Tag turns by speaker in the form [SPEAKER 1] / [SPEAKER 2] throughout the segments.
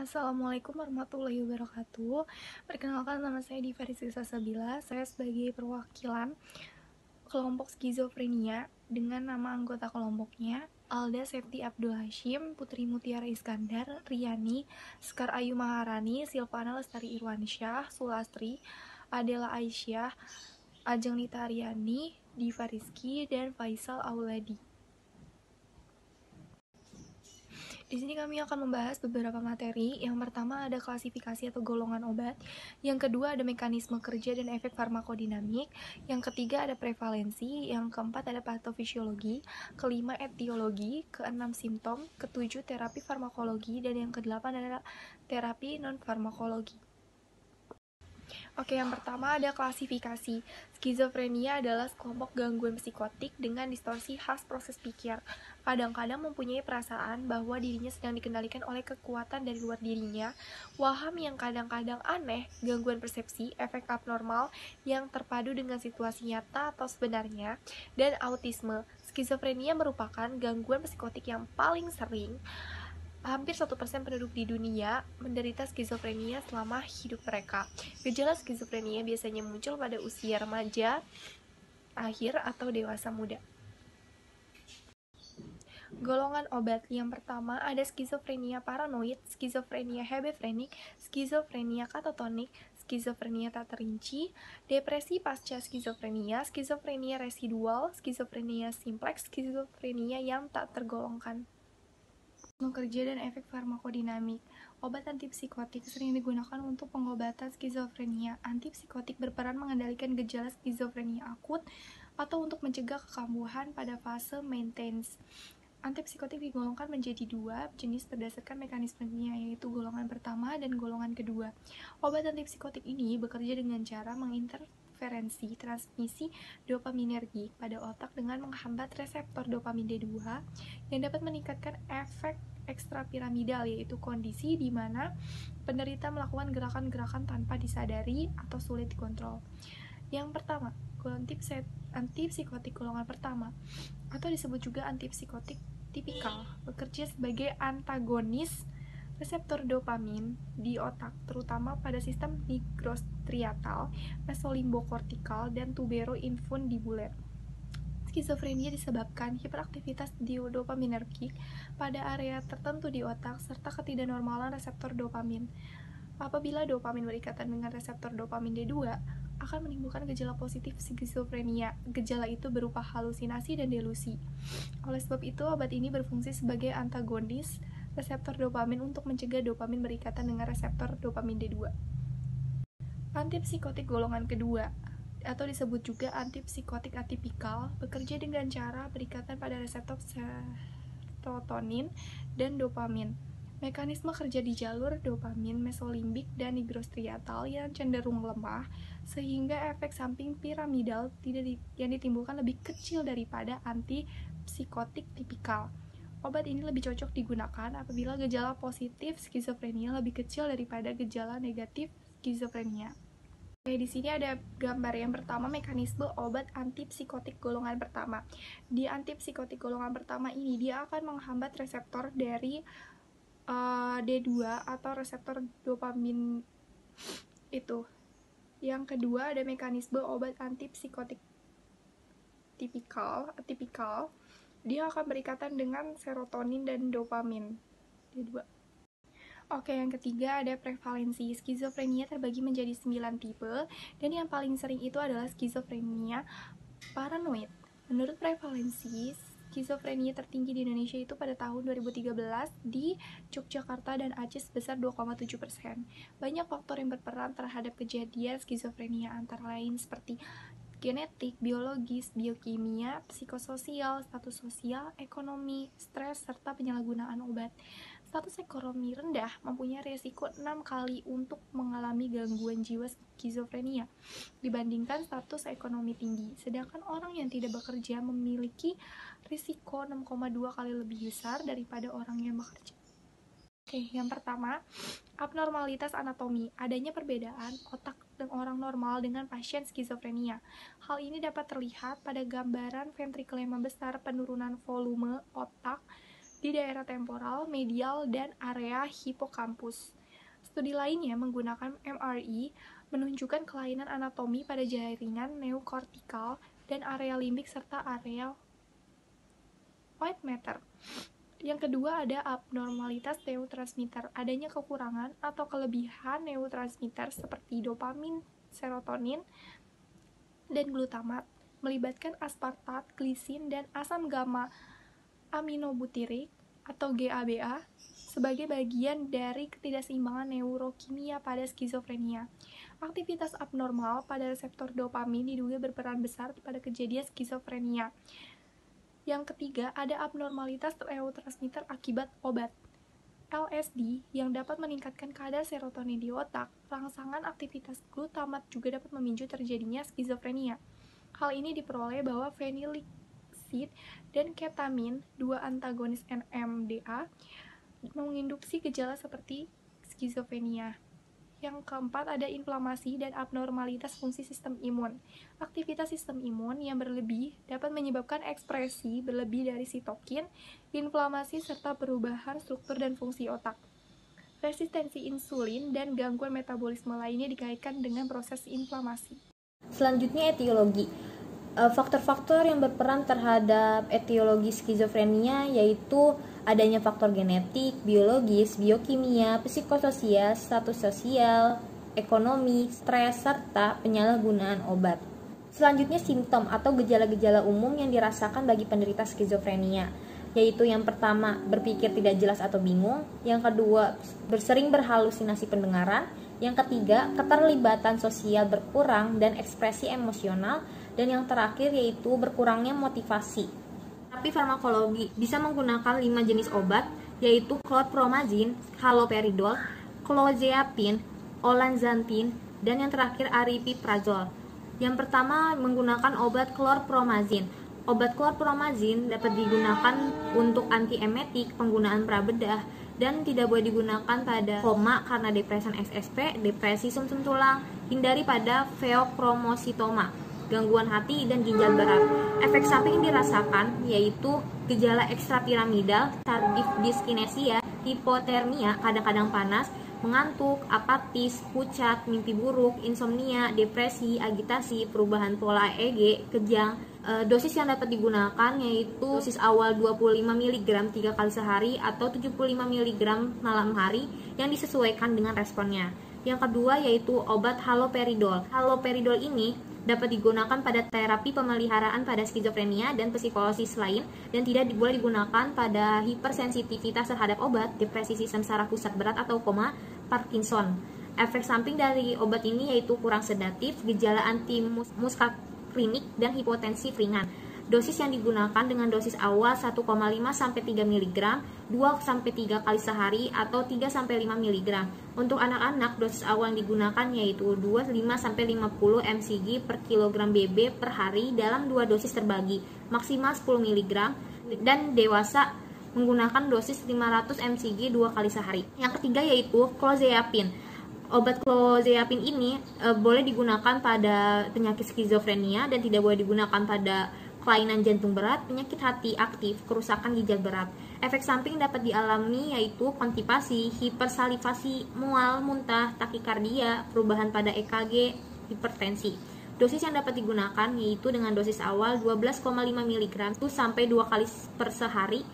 [SPEAKER 1] Assalamualaikum warahmatullahi wabarakatuh. Perkenalkan, nama saya Diva Rizky Salsabila. Saya sebagai perwakilan kelompok skizofrenia dengan nama anggota kelompoknya Alda Septi Abdul Hashim, Putri Mutiara Iskandar, Riani, Sekar Ayu Maharani, Silvana Lestari Irwansyah, Sulastri, Adela Aisyah, Ajeng Nita Aryani, Diva Rizky, dan Faisal Auladi. Di sini kami akan membahas beberapa materi. Yang pertama ada klasifikasi atau golongan obat. Yang kedua ada mekanisme kerja dan efek farmakodinamik. Yang ketiga ada prevalensi. Yang keempat ada patofisiologi. Kelima etiologi. Keenam simptom. Ketujuh terapi farmakologi. Dan yang kedelapan adalah terapi non-farmakologi. Oke, yang pertama ada klasifikasi. Skizofrenia adalah sekelompok gangguan psikotik dengan distorsi khas proses pikir. Kadang-kadang mempunyai perasaan bahwa dirinya sedang dikendalikan oleh kekuatan dari luar dirinya, waham yang kadang-kadang aneh, gangguan persepsi, efek abnormal yang terpadu dengan situasi nyata atau sebenarnya, dan autisme. Skizofrenia merupakan gangguan psikotik yang paling sering. Hampir 1% penduduk di dunia menderita skizofrenia selama hidup mereka. Gejala skizofrenia biasanya muncul pada usia remaja, akhir, atau dewasa muda. Golongan obat yang pertama ada skizofrenia paranoid, skizofrenia hebefrenik, skizofrenia katatonik, skizofrenia tak terinci, depresi pasca skizofrenia, skizofrenia residual, skizofrenia simplex, skizofrenia yang tak tergolongkan. Kerja dan efek farmakodinamik. Obat antipsikotik sering digunakan untuk pengobatan skizofrenia. Antipsikotik berperan mengendalikan gejala skizofrenia akut atau untuk mencegah kekambuhan pada fase maintenance. Antipsikotik digolongkan menjadi dua jenis berdasarkan mekanismenya, yaitu golongan pertama dan golongan kedua. Obat antipsikotik ini bekerja dengan cara menginterferensi transmisi dopaminergik pada otak dengan menghambat reseptor dopamin D2 yang dapat meningkatkan efek ekstrapiramidal, yaitu kondisi di mana penderita melakukan gerakan-gerakan tanpa disadari atau sulit dikontrol. Yang pertama, antipsikotik golongan pertama atau disebut juga antipsikotik tipikal bekerja sebagai antagonis reseptor dopamin di otak, terutama pada sistem nigrostriatal, mesolimbokortikal, dan tuberoinfundibular. Skizofrenia disebabkan hiperaktivitas dopaminergik pada area tertentu di otak serta ketidaknormalan reseptor dopamin. Apabila dopamin berikatan dengan reseptor dopamin D2, akan menimbulkan gejala positif skizofrenia. Gejala itu berupa halusinasi dan delusi. Oleh sebab itu, obat ini berfungsi sebagai antagonis reseptor dopamin untuk mencegah dopamin berikatan dengan reseptor dopamin D2. Antipsikotik golongan kedua atau disebut juga antipsikotik atipikal bekerja dengan cara berikatan pada reseptor serotonin dan dopamin. Mekanisme kerja di jalur dopamin mesolimbik dan nigrostriatal yang cenderung lemah, sehingga efek samping piramidal yang ditimbulkan lebih kecil daripada antipsikotik tipikal. Obat ini lebih cocok digunakan apabila gejala positif skizofrenia lebih kecil daripada gejala negatif skizofrenia. Oke, di sini ada gambar yang pertama, mekanisme obat antipsikotik golongan pertama. Di antipsikotik golongan pertama ini, dia akan menghambat reseptor dari D2 atau reseptor dopamin itu. Yang kedua ada mekanisme obat antipsikotik atipikal. Dia akan berikatan dengan serotonin dan dopamin D2. Oke, yang ketiga ada prevalensi. Skizofrenia terbagi menjadi 9 tipe, dan yang paling sering itu adalah skizofrenia paranoid. Menurut prevalensi, skizofrenia tertinggi di Indonesia itu pada tahun 2013 di Yogyakarta dan Aceh sebesar 2,7%. Banyak faktor yang berperan terhadap kejadian skizofrenia, antara lain seperti genetik, biologis, biokimia, psikososial, status sosial, ekonomi, stres, serta penyalahgunaan obat. Status ekonomi rendah mempunyai risiko 6 kali untuk mengalami gangguan jiwa skizofrenia dibandingkan status ekonomi tinggi, sedangkan orang yang tidak bekerja memiliki risiko 6,2 kali lebih besar daripada orang yang bekerja. Oke, yang pertama, abnormalitas anatomi. Adanya perbedaan otak orang normal dengan pasien skizofrenia. Hal ini dapat terlihat pada gambaran ventrikel yang membesar, penurunan volume otak, di daerah temporal, medial, dan area hipokampus. Studi lainnya menggunakan MRI menunjukkan kelainan anatomi pada jaringan neokortikal dan area limbik serta area white matter. Yang kedua ada abnormalitas neurotransmitter, adanya kekurangan atau kelebihan neurotransmitter seperti dopamin, serotonin, dan glutamat, melibatkan aspartat, glisin, dan asam gamma aminobutyric atau GABA sebagai bagian dari ketidakseimbangan neurokimia pada skizofrenia. Aktivitas abnormal pada reseptor dopamin diduga berperan besar pada kejadian skizofrenia. Yang ketiga, ada abnormalitas neurotransmitter akibat obat. LSD yang dapat meningkatkan kadar serotonin di otak, rangsangan aktivitas glutamat juga dapat memicu terjadinya skizofrenia. Hal ini diperoleh bahwa phenylketonuria dan ketamin, dua antagonis NMDA, menginduksi gejala seperti skizofrenia. Yang keempat ada inflamasi dan abnormalitas fungsi sistem imun. Aktivitas sistem imun yang berlebih dapat menyebabkan ekspresi berlebih dari sitokin, inflamasi, serta perubahan struktur dan fungsi otak. Resistensi insulin dan gangguan metabolisme lainnya dikaitkan dengan proses inflamasi.
[SPEAKER 2] Selanjutnya etiologi. Faktor-faktor yang berperan terhadap etiologi skizofrenia yaitu adanya faktor genetik, biologis, biokimia, psikososial, status sosial, ekonomi, stres, serta penyalahgunaan obat. Selanjutnya simptom atau gejala-gejala umum yang dirasakan bagi penderita skizofrenia, yaitu yang pertama berpikir tidak jelas atau bingung, yang kedua sering berhalusinasi pendengaran, yang ketiga keterlibatan sosial berkurang dan ekspresi emosional, dan yang terakhir yaitu berkurangnya motivasi. Terapi farmakologi bisa menggunakan 5 jenis obat, yaitu chlorpromazine, haloperidol, clozapine, olanzapine, dan yang terakhir aripiprazol. Yang pertama menggunakan obat chlorpromazine. Obat chlorpromazine dapat digunakan untuk antiemetik, penggunaan prabedah, dan tidak boleh digunakan pada koma karena depresan SSP, depresi sumsum tulang, hindari pada pheochromocytoma, gangguan hati, dan ginjal berat. Efek samping yang dirasakan yaitu gejala ekstrapiramidal, tardif dyskinesia, hipotermia, kadang-kadang panas, mengantuk, apatis, pucat, mimpi buruk, insomnia, depresi, agitasi, perubahan pola EEG, kejang. Dosis yang dapat digunakan yaitu dosis awal 25 mg 3 kali sehari atau 75 mg malam hari yang disesuaikan dengan responnya. Yang kedua yaitu obat haloperidol. Haloperidol ini dapat digunakan pada terapi pemeliharaan pada skizofrenia dan psikosis lain dan tidak boleh digunakan pada hipersensitivitas terhadap obat, depresi sistem saraf pusat berat atau koma, Parkinson. Efek samping dari obat ini yaitu kurang sedatif, gejala antimuskarinik, dan hipotensi ringan. Dosis yang digunakan dengan dosis awal 1,5 sampai 3 mg, 2 sampai 3 kali sehari atau 3 sampai 5 mg. Untuk anak-anak, dosis awal yang digunakan yaitu 25 sampai 50 mcg per kilogram BB per hari dalam 2 dosis terbagi, maksimal 10 mg, dan dewasa menggunakan dosis 500 mcg 2 kali sehari. Yang ketiga yaitu clozapine. Obat clozapine ini boleh digunakan pada penyakit skizofrenia dan tidak boleh digunakan pada kelainan jantung berat, penyakit hati aktif, kerusakan ginjal berat. Efek samping dapat dialami yaitu konstipasi, hipersalivasi, mual, muntah, takikardia, perubahan pada EKG, hipertensi. Dosis yang dapat digunakan yaitu dengan dosis awal 12,5 mg sampai 2 kali per sehari.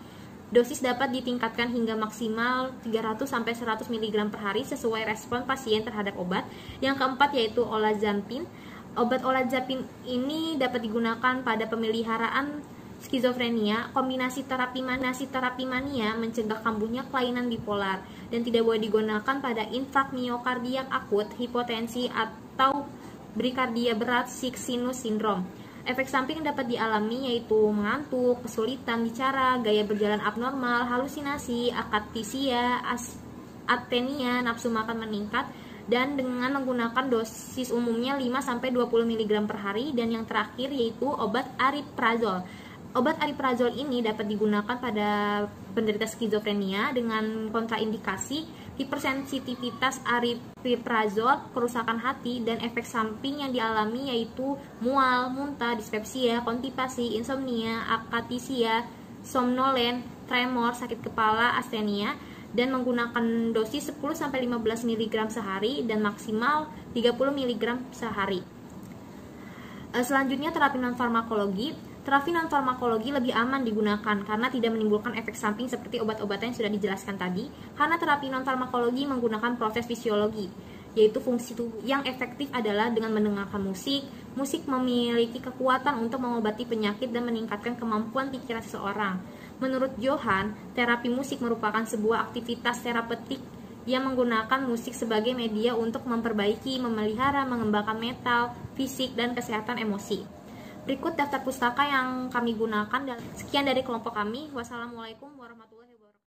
[SPEAKER 2] Dosis dapat ditingkatkan hingga maksimal 300 sampai 100 mg per hari sesuai respon pasien terhadap obat. Yang keempat yaitu olanzapine. Obat olanzapine ini dapat digunakan pada pemeliharaan skizofrenia. Kombinasi terapi mania mencegah kambuhnya kelainan bipolar dan tidak boleh digunakan pada infak miokardiak akut, hipotensi, atau brikardia berat, sick sinus syndrome. Efek samping dapat dialami yaitu mengantuk, kesulitan bicara, gaya berjalan abnormal, halusinasi, akatisia, astenia, nafsu makan meningkat, dan dengan menggunakan dosis umumnya 5-20 mg per hari. Dan yang terakhir yaitu obat aripiprazol. Obat aripiprazol ini dapat digunakan pada penderita skizofrenia dengan kontraindikasi hipersensitivitas aripiprazol, kerusakan hati, dan efek samping yang dialami yaitu mual, muntah, dispepsia, konstipasi, insomnia, akatisia, somnolen, tremor, sakit kepala, astenia, dan menggunakan dosis 10-15 mg sehari dan maksimal 30 mg sehari. Selanjutnya terapi non-farmakologi. Terapi non-farmakologi lebih aman digunakan karena tidak menimbulkan efek samping seperti obat-obatan yang sudah dijelaskan tadi, karena terapi non-farmakologi menggunakan proses fisiologi, yaitu fungsi tubuh yang efektif adalah dengan mendengarkan musik. Musik memiliki kekuatan untuk mengobati penyakit dan meningkatkan kemampuan pikiran seseorang. Menurut Johan, terapi musik merupakan sebuah aktivitas terapeutik yang menggunakan musik sebagai media untuk memperbaiki, memelihara, mengembangkan mental, fisik, dan kesehatan emosi. Berikut daftar pustaka yang kami gunakan. Sekian dari kelompok kami. Wassalamualaikum warahmatullahi wabarakatuh.